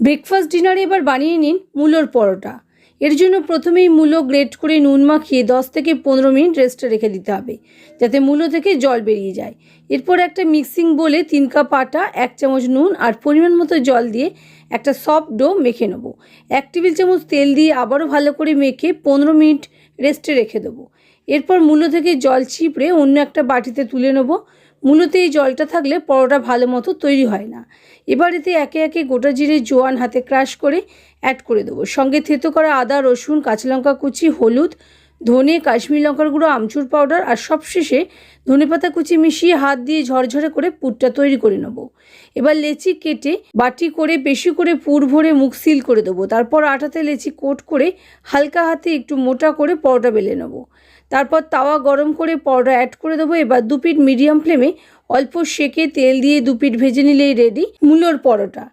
Breakfast ডিনারে এবার বানিয়ে নিন মূলোর পরোটা। এর জন্য প্রথমেই মূলো গ্রেট করে নুন মাখিয়ে 10 থেকে 15 মিনিট রেস্টে রেখে দিতে হবে, যাতে মূলো থেকে জল বেরিয়ে যায়। এরপর একটা মিক্সিং বোলে 3 কাপ আটা, 1 চামচ নুন আর পরিমাণ মতো জল দিয়ে একটা সফট ডো মেখে নেব। 1 টেবিল চামচ তেল দিয়ে আবারও ভালো করে মেখে 15 মিনিট রেস্টে রেখে দেবো। এরপর মূলো থেকে জল চিপড়ে অন্য একটা বাটিতে তুলে নেব। মূলোতে এই জলটা থাকলে পরোটা ভালো মতো তৈরি হয় না। এবার এতে একে একে গোটা জিরে, জোয়ান হাতে ক্রাশ করে অ্যাড করে দেবো। সঙ্গে থেতো করা আদা, রসুন, কাঁচা লঙ্কা কুচি, হলুদ, ধনে, কাশ্মীরি লঙ্কার গুঁড়ো, আমচুর পাউডার আর সবশেষে ধনেপাতা কুচি মিশিয়ে হাত দিয়ে ঝরঝরে করে পুরটা তৈরি করে নেব। এবার লেচি কেটে বাটি করে বেশি করে পুর ভরে মুখ সিল করে দেবো। তারপর আটাতে লেচি কোট করে হালকা হাতে একটু মোটা করে পরোটা বেলে নেব। তারপর তাওয়া গরম করে পরোটা অ্যাড করে দেবো। এবার 2 পিঠ মিডিয়াম ফ্লেমে অল্প সেকে তেল দিয়ে 2 পিঠ ভেজে নিলেই রেডি মূলোর পরোটা।